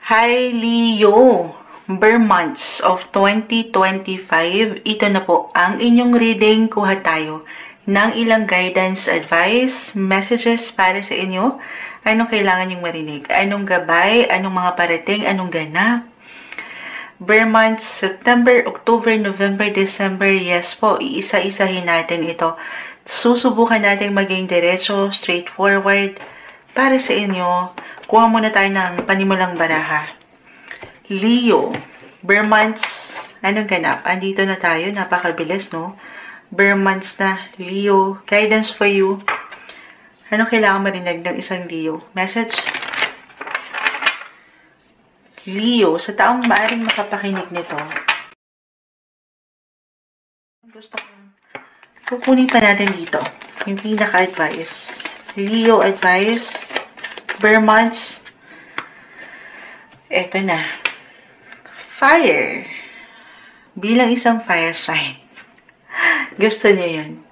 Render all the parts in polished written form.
Hi Leo! Ber months of 2025, ito na po ang inyong reading. Kuha tayo ng ilang guidance, advice, messages para sa inyo. Anong kailangan yung marinig? Anong gabay? Anong mga parating? Anong ganap? Ber months, September, October, November, December. Yes po, iisa-isahin natin ito. Susubukan natin maging diretso, straightforward para sa inyo. Kuha muna tayo ng panimulang baraha. Leo, Ber months, anong ganap? Andito na tayo, napakabilis, no? Ber months na, Leo, guidance for you. Anong kailangan marinig ng isang Leo? Message? Leo, sa taong maaaring makapakinig nito, gusto kong kukunin pa natin dito yung pinaka-advice. Leo advice, Ber months, eto na. Fire. Bilang isang fire sign. Gusto niyo yun.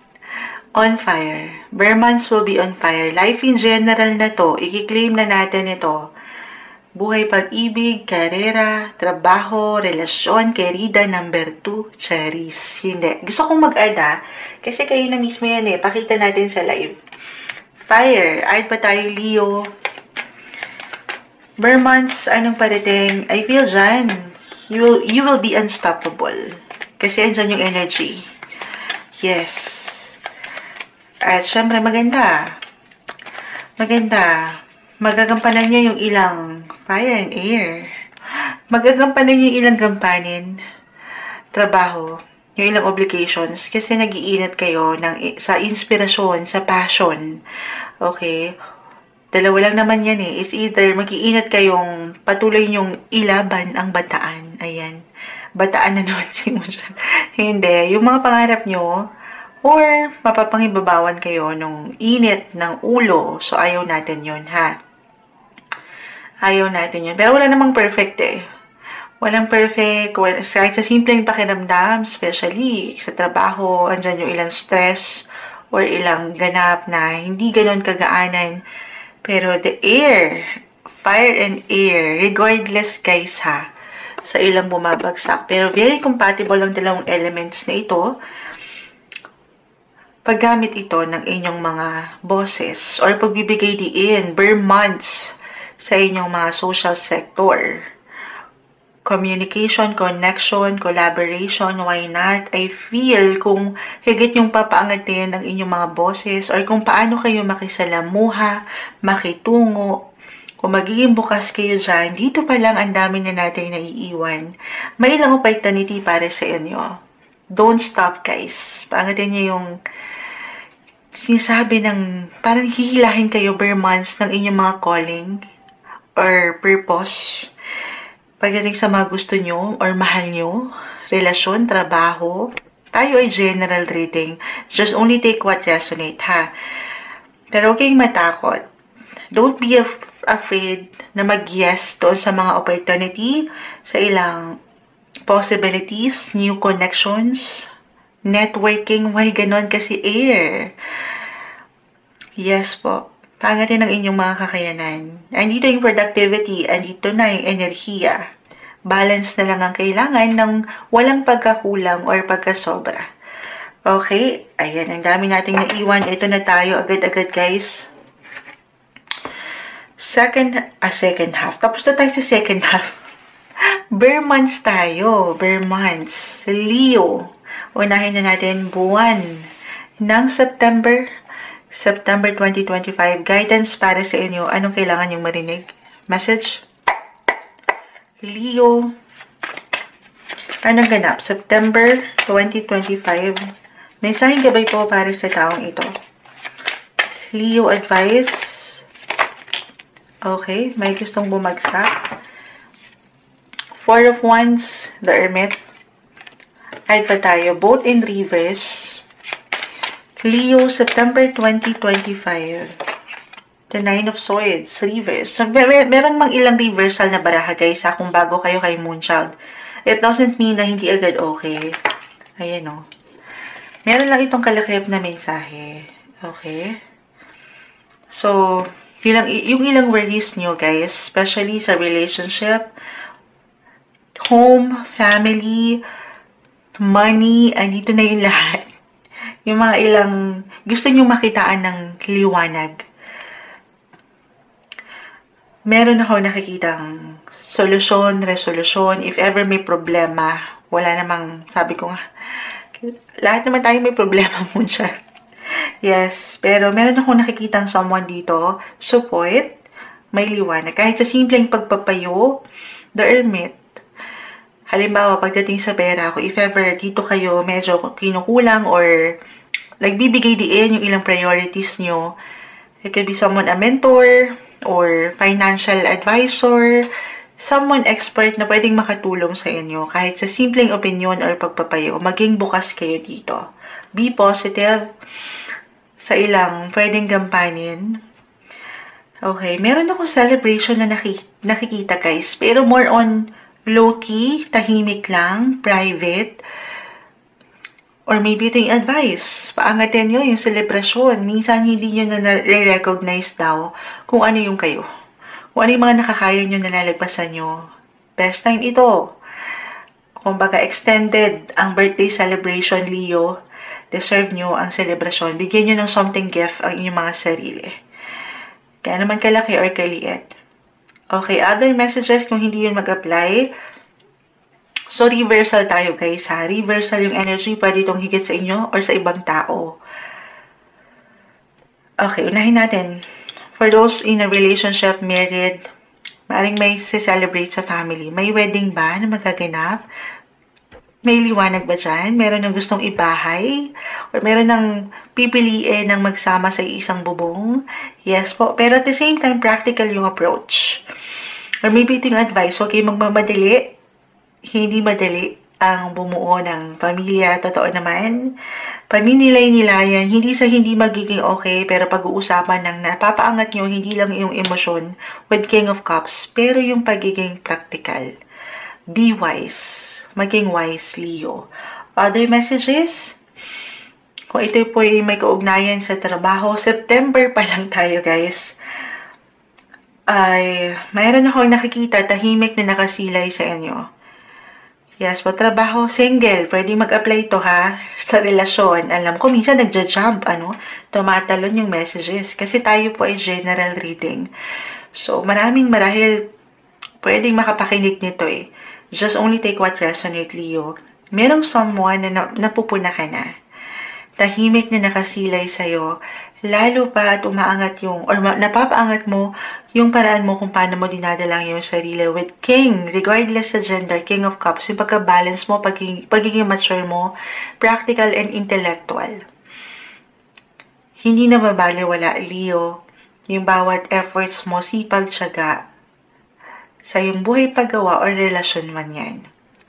On fire. Ber months will be on fire. Life in general na to. I-claim na natin ito. Buhay, pag-ibig, karera, trabaho, relasyon, kerida, number 2, cherries. Hindi. Gusto kong mag-add kasi kayo na mismo yan eh. Pakita natin sa live. Fire. Add pa tayo, Leo. Ber months, anong parating? I feel dyan. You will be unstoppable. Kasi andyan yung energy. Yes. At syempre, maganda. Maganda. Magagampanan niyo yung ilang fire and air. Magagampanan niyo yung ilang gampanin. Trabaho. Yung ilang obligations. Kasi nag-iinat kayo sa inspirasyon, sa passion. Okay? Dalawa lang naman yan eh. It's either mag-iingat kayong patuloy nyong ilaban ang bataan. Ayan. Bataan na naman si Moonshield. Hindi. Yung mga pangarap nyo, or mapapangibabawan kayo nung init ng ulo. So, ayaw natin yun, ha? Ayaw natin yun. Pero wala namang perfect eh. Walang perfect. Kahit sa simpleng pakiramdam, especially sa trabaho, andyan yung ilang stress or ilang ganap na hindi ganon kagaanan. Pero the air, fire and air, regardless guys ha, sa ilang bumabagsak. Pero very compatible ang dalawang elements na ito. Paggamit ito ng inyong mga bosses or pagbibigay diin, ber months sa inyong mga social sector. Communication, connection, collaboration, why not? I feel kung higit yung papaangatin ng inyong mga bosses or kung paano kayo makisalamuha, makitungo, kung magiging bukas kayo dyan, dito pa lang ang dami na natin naiiwan. May ilang opportunity para sa inyo. Don't stop guys. Paangatin nyo yung sinasabi ng parang hihilahin kayo ber months ng inyong mga calling or purpose. Pagdating sa mga gusto nyo or mahal nyo, relasyon, trabaho, tayo ay general reading. Just only take what resonate, ha? Pero huwag kayong matakot. Don't be afraid na mag-yes doon sa mga opportunity, sa ilang possibilities, new connections, networking, why ganon kasi air. Yes po. Pangatin ang inyong mga kakayanan. Andito yung productivity, andito na yung enerhiya. Balance na lang ang kailangan ng walang pagkakulang or pagkasobra. Okay? Ayan, ang dami nating naiwan. Ito na tayo agad-agad guys. Second half. Tapos na tayo sa second half. Ber months tayo. Ber months. Leo. Unahin na natin buwan ng September 2025, guidance para sa inyo. Anong kailangan yung marinig? Message? Leo, anong ganap? September 2025. Mensaheng gabay po para sa taong ito. Leo advice. Okay, may gustong bumagsak. Four of Wands, the Hermit. Ay pa tayo, both in reverse. Leo, September 2025. The Nine of Swords, reverse. So, meron mang ilang reversal na baraha guys ha, kung bago kayo kay Moonshield. It doesn't mean na hindi agad okay. Ayan o. Meron lang itong kalakip na mensahe. Okay? So, yung ilang worries nyo, guys, especially sa relationship, home, family, money, andito na yung lahat. Yung mga ilang gusto nyo makitaan ng liwanag. Meron ako nakikitang solusyon, resolution. If ever may problema, wala namang, sabi ko nga, lahat naman tayo may problema mo dyan. Yes, pero meron ako nakikitang someone dito, support, may liwanag. Kahit sa simpleng pagpapayo, the hermit. Halimbawa, pagdating sa pera ko, if ever dito kayo medyo kinukulang or nagbibigay diin yung ilang priorities nyo, it could be someone, a mentor, or financial advisor, someone expert na pwedeng makatulong sa inyo kahit sa simpleng opinion or pagpapayo. Maging bukas kayo dito. Be positive sa ilang pwedeng gampanin. Okay, meron akong celebration na nakikita, guys, pero more on low-key, tahimik lang, private, or maybe ito yung advice. Paangatin nyo yung celebration. Minsan hindi nyo na recognize daw kung ano yung kayo. Kung ano yung mga nakakaya nyo na lalagpasan nyo. Best time ito. Kumbaga, extended ang birthday celebration, Leo. Deserve nyo ang celebration. Bigyan nyo ng something gift ang inyong mga sarili. Kaya naman kalaki or kaliit. Okay, other messages kung hindi yun mag-apply. So, reversal tayo, guys, ha? Reversal yung energy, pwede itong higit sa inyo or sa ibang tao. Okay, unahin natin. For those in a relationship, married, maaaring may celebrate sa family. May wedding ba na magaganap? May liwanag ba dyan? Meron ng gustong ibahay? Or meron ng pipiliin ng magsama sa isang bubong? Yes po. Pero at the same time, practical yung approach. Or maybe ito yung advice, huwag kayong magmamadali. Hindi madali ang bumuo ng pamilya. Totoo naman. Paninilay-nilayan, hindi sa hindi magiging okay, pero pag-uusapan ng napapaangat nyo, hindi lang yung emosyon with King of Cups, pero yung pagiging practical. Be wise. Maging wise, Leo. Other messages? Kung ito po ay may kaugnayan sa trabaho, September pa lang tayo, guys. Ay, mayroon akong nakikita, tahimik na nakasilay sa inyo. Yes po, trabaho, single. Pwede mag-apply to, ha? Sa relasyon. Alam ko, minsan nagja-jump, tumatalon yung messages. Kasi tayo po ay general reading. So, maraming marahil pwedeng makapakinig nito, eh. Just only take what resonate, Leo. Merong someone na napupuna ka na. Tahimik na nakasilay sa'yo. Lalo pa at umaangat yung, or napapaangat mo yung paraan mo kung paano mo dinadalang yung sarili with King, regardless sa gender, King of Cups, yung pagka-balance mo, pagiging mature mo, practical and intellectual. Hindi na mabaliwala, Leo, yung bawat efforts mo, sipag, tiyaga, sa yung buhay paggawa or relasyon man yan.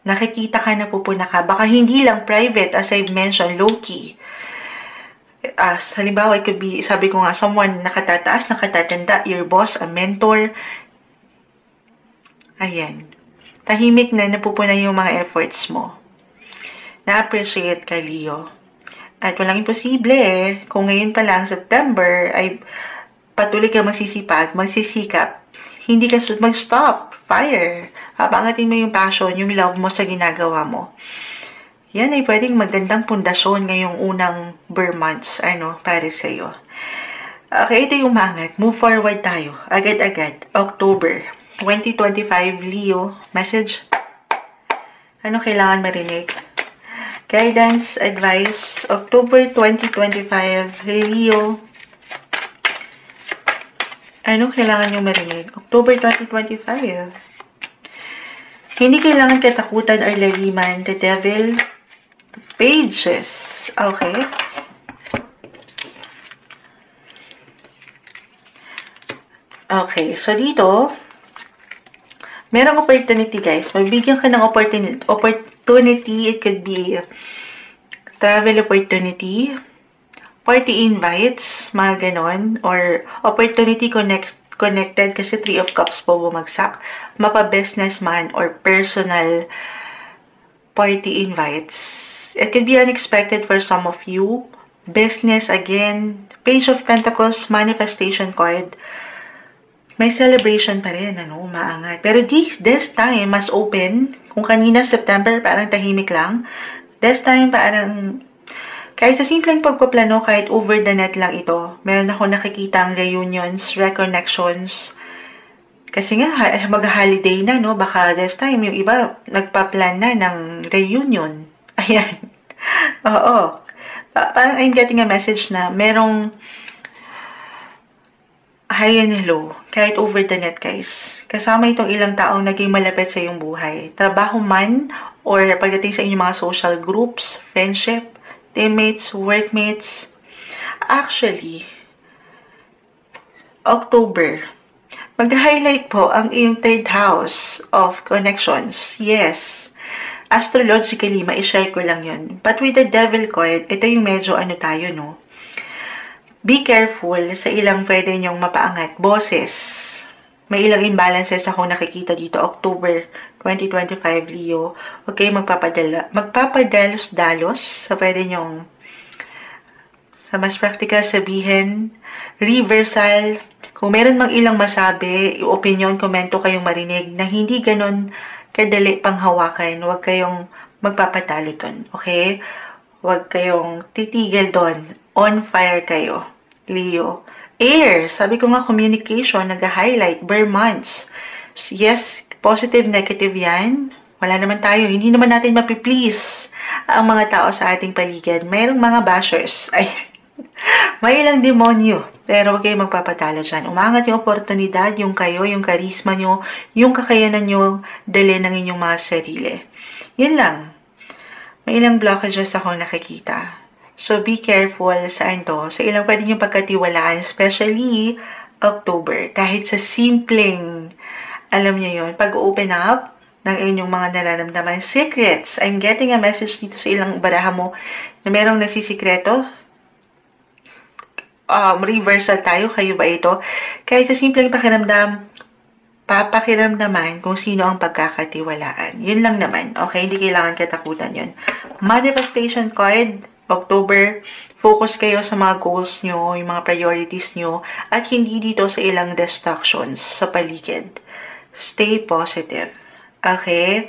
Nakikita ka na pupuna ka, baka hindi lang private, as I've mentioned, low-key. Halimbawa, it could be, sabi ko nga, someone nakatataas, nakatatanda, your boss, a mentor. Ayan. Tahimik na napupuna yung mga efforts mo. Na-appreciate ka, Leo. At walang imposible, eh. Kung ngayon pa lang, September, ay patuloy ka magsisikap. Hindi ka mag-stop. Fire. Papangatin mo yung passion, yung love mo sa ginagawa mo. Yan ay pwedeng magandang pundasyon ngayong unang Burr months, para sa'yo. Okay, ito yung umangat. Move forward tayo. Agad-agad. October 2025, Leo. Message? Ano kailangan marinig? Guidance, advice. October 2025, Leo. Ano kailangan nyo marinig? October 2025. Hindi kailangan katakutan or laliman. The Devil. Pages. Okay. Okay. So, dito, merong opportunity, guys. Magbigyan ka ng opportunity. It could be travel opportunity, party invites, mga ganon, or opportunity connected kasi 3 of Cups po bumagsak. Mapa-business man or personal party invites. It could be unexpected for some of you. Business, again, Page of Pentacles, manifestation card. may celebration pa rin, ano, umaangat. Pero this time, mas open. Kung kanina, September, parang tahimik lang. This time, parang, kahit sa simpleng pagpaplano, kahit over the net lang ito, meron ako nakikita ang reunions, reconnections. Kasi nga, mag-holiday na, no? Baka this time, yung iba, nagpa-plan na ng reunion. Ayan. Oo. Parang I'm getting a message na merong hi and hello, kahit over the net, guys. Kasama itong ilang taong naging malapit sa iyong buhay. Trabaho man, or pagdating sa inyong mga social groups, friendship, teammates, workmates. Actually, October, mag-highlight po ang iyong third house of connections. Yes. Astrologically, ma-share ko lang yun. But with the devil card, ito yung medyo ano tayo, no? Be careful sa ilang pwede nyong mapaangat. Boses. May ilang imbalances ako nakikita dito. October 2025, Leo. Huwag kayong magpapadalos-dalos sa pwede nyong, sa mas practical sabihin, reversal. Kung meron mang ilang masabi, opinion, komento kayong marinig na hindi ganon kadali panghawakan. Huwag kayong magpapatalo doon. Okay? Huwag kayong titigil doon. On fire kayo. Leo. Air. Sabi ko nga, communication, nag-highlight, bare months. Yes, positive, negative yan. Wala naman tayo. Hindi naman natin mapiplease ang mga tao sa ating paligid. Mayroong mga bashers. Ay, may ilang demonyo. Pero huwag kayong magpapatalo dyan. Umangat yung oportunidad, yung kayo, yung karisma nyo, yung kakayanan nyo, dali ng inyong mga sarili. Yun lang. May ilang blockages akong nakikita. So, be careful saan to. Sa ilang pwede nyo pagkatiwalaan, especially October. Kahit sa simpleng, alam niyo yun, pag-open up ng inyong mga nararamdaman. Secrets. I'm getting a message dito sa ilang baraha mo na merong nagsisikreto. Reversal tayo. Kayo ba ito? Kahit sa simpleng pakiramdam, papakiramdaman kung sino ang pagkakatiwalaan. Yun lang naman. Okay? Hindi kailangan katakutan yun. Manifestation card. October, focus kayo sa mga goals nyo, yung mga priorities nyo, at hindi dito sa ilang distractions sa paligid. Stay positive. Okay?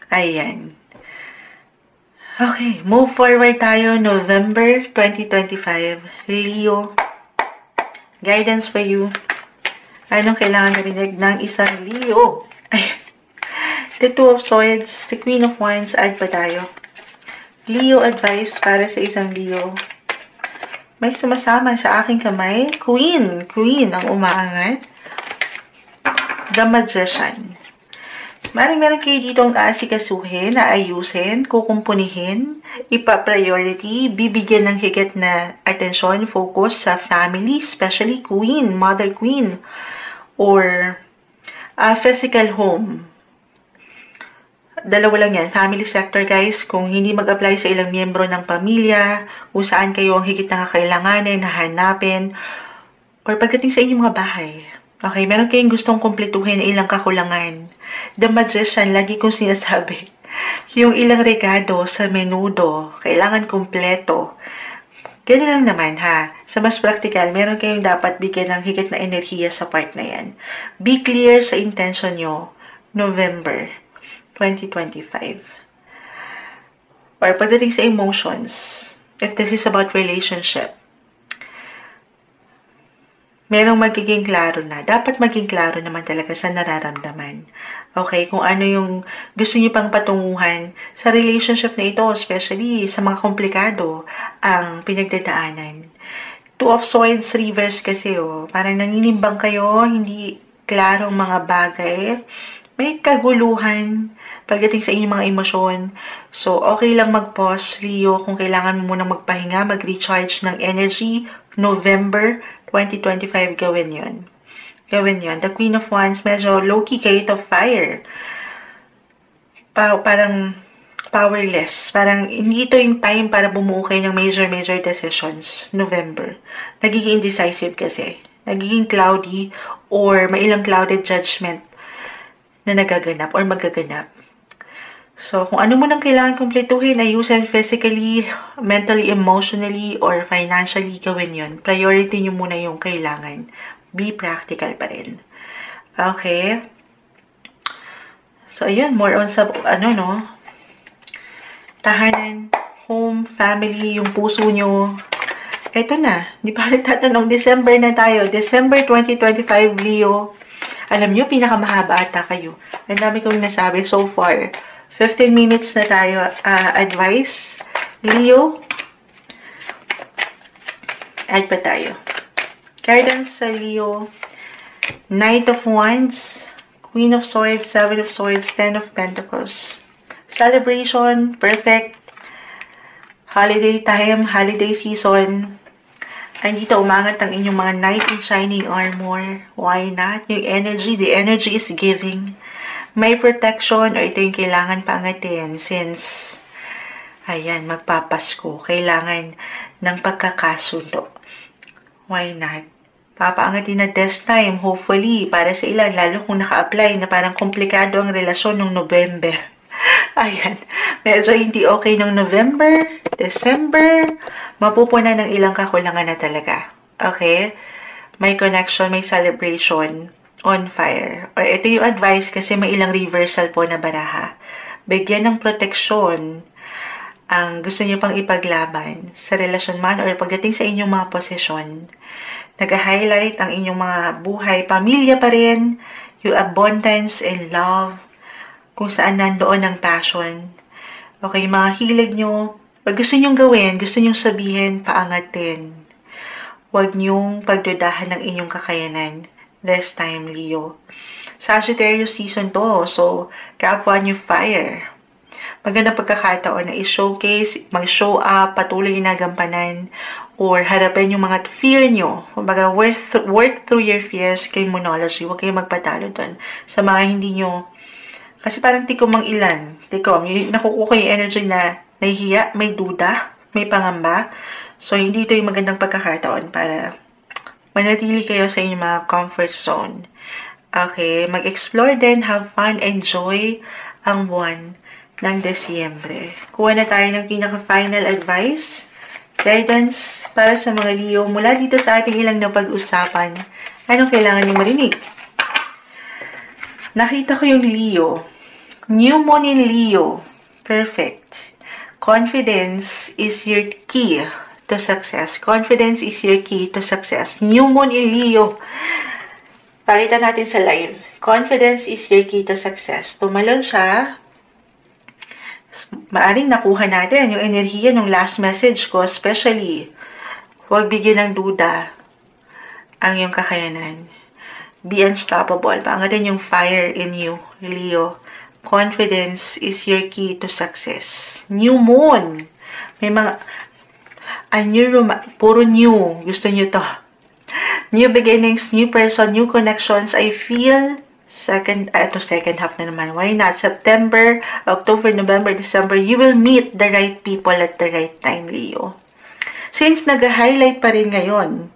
Ayan. Okay, move forward tayo. November 2025. Leo. Guidance for you. Anong kailangan narinig ng isang Leo? The Two of Swords, the Queen of Wands, add pa tayo. Leo advice para sa isang Leo. May sumasama sa aking kamay. Queen. Queen ang umaangat. The Magician. Meron kayo ditong aasikasuhin, aayusin, kukumpunihin, ipa-priority, bibigyan ng higit na atensyon, focus sa family, especially Queen, Mother Queen, or physical home. Dalawa lang yan. Family sector, guys. Kung hindi mag-apply sa ilang miyembro ng pamilya, kung saan kayo ang higit na kakailanganin, hahanapin, or pagdating sa inyong mga bahay. Okay, meron kayong gustong kumpletuhin na ilang kakulangan. The Magician, lagi kong sinasabi, yung ilang regado sa menudo, kailangan kumpleto. Ganun lang naman, ha. Sa mas practical, meron kayong dapat bigyan ng higit na enerhiya sa part na yan. Be clear sa intention nyo. November 2025. Or pagdating sa emotions, if this is about relationship, merong magiging klaro na. Dapat maging klaro naman talaga sa nararamdaman. Okay, kung ano yung gusto niyo pang patunguhan sa relationship na ito, especially sa mga komplikado ang pinagdadaanan. Two of Swords reverse kasi, parang naninimbang kayo, hindi klarong mga bagay. May kaguluhan pagdating sa inyong mga emosyon. So, okay lang mag-pause, Leo, kung kailangan mo munang magpahinga, mag-recharge ng energy. November 2025, gawin yun. Gawin yun. The Queen of Wands, medyo low-key kayo to fire. Parang powerless. Parang hindi ito yung time para bumuo kayo ng major decisions. November. Nagiging indecisive kasi. Nagiging cloudy or may ilang clouded judgment na nagaganap or magaganap. So, kung ano mo nang kailangan kumpletuhin, ayusin physically, mentally, emotionally, or financially, gawin yun. Priority nyo muna yung kailangan. Be practical pa rin. Okay? So, ayun, more on sa, tahanan, home, family, yung puso nyo. Eto na, di pa nagtatanong, December na tayo. December 2025, Leo. Alam nyo, pinakamahaba ata kayo. Ang dami kong nasabi so far. 15 minutes na tayo. Advice, Leo. Add pa tayo. Guidance sa Leo. Knight of Wands. Queen of Swords, Seven of Swords, Ten of Pentacles. Celebration, perfect. Holiday time, holiday season. Andito umangat ang inyong mga knight in shining armor. Why not? Yung energy, the energy is giving. May protection, o ito yung kailangan paangatin since, ayan, magpapasko. Kailangan ng pagkakasundo. Why not? Papaangatin na test time, hopefully, para sa ilan, lalo kung naka-apply na parang komplikado ang relasyon ng November. Ayan, medyo hindi okay ng November, December, mapupunan ng ilang kakulangan na talaga. Okay? May connection, may celebration, on fire. Or ito yung advice kasi may ilang reversal po na baraha. Bigyan ng proteksyon ang gusto niyo pang ipaglaban sa relasyon man or pagdating sa inyong mga posisyon. Nag-highlight ang inyong mga buhay, pamilya pa rin, yung abundance and love, kung saan nandoon ang passion. Okay, mga hilig nyo, pag gusto nyong gawin, gusto nyong sabihin, paangatin. Huwag nyong pagdudahan ng inyong kakayanan this time, Leo. Sagittarius season to, so kapwa nyo fire. Magandang pagkakataon na i-showcase, mag-show up, patuloy na gampanan, or harapin yung mga fear nyo. Kumbaga, work through your fears kay Moonology. Huwag kayong magpatalo doon. Sa mga hindi nyo, kasi parang tikom ang ilan. Tikom, nakukuha yung energy na nahihiya, may duda, may pangamba. So, hindi ito yung magandang pagkakataon para manatili kayo sa inyong mga comfort zone. Okay, mag-explore din, have fun, enjoy ang buwan ng Desyembre. Kuha na tayo ng pinaka-final advice, guidance para sa mga Leo mula dito sa ating ilang napag-usapan. Anong kailangan nyo marinig? Nakita ko yung Leo. New Moon in Leo. Perfect. Confidence is your key to success. Confidence is your key to success. New Moon in Leo. Pakita natin sa live. Confidence is your key to success. Tumalon siya. Maaring nakuha natin yung enerhiya ng last message ko, especially, huwag bigyan ng duda ang iyong kakayanan. Be unstoppable. Paangatin yung fire in you, Leo. Confidence is your key to success. New moon. May mga, puro new. Gusto nyo to. New beginnings, new person, new connections. I feel second half na naman. Why not? September, October, November, December, you will meet the right people at the right time, Leo. Since nag-highlight pa rin ngayon,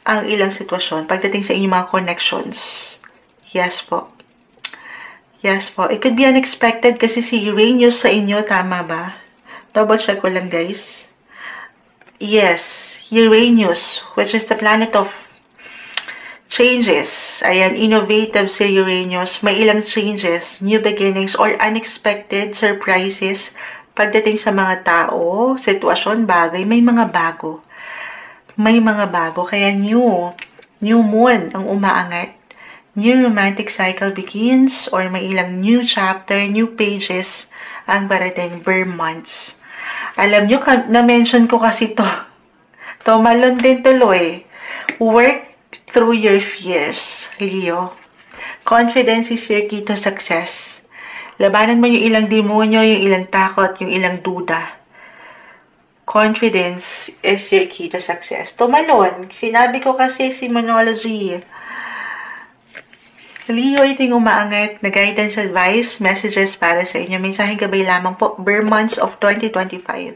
ang ilang sitwasyon, pagdating sa inyong mga connections. Yes po. Yes po. It could be unexpected kasi si Uranus sa inyo, tama ba? Double check ko lang, guys. Yes, Uranus, which is the planet of changes. Ayan, innovative si Uranus. May ilang changes, new beginnings, or unexpected surprises pagdating sa mga tao, sitwasyon, bagay. May mga bago. May mga bago. Kaya new moon ang umaangat. New romantic cycle begins, or may ilang new chapter, new pages ang parating per months. Alam nyo, na-mention ko kasi to. Tumalon din tuloy. Work through your fears, Leo. Confidence is your key to success. Labanan mo yung ilang demonyo, yung ilang takot, yung ilang duda. Confidence is your key to success. Tumalon. Sinabi ko kasi si Moonology. Leo, ito yung umaangat na guidance, advice, messages para sa inyo. Mensaheng gabay lamang po, bare months of 2025.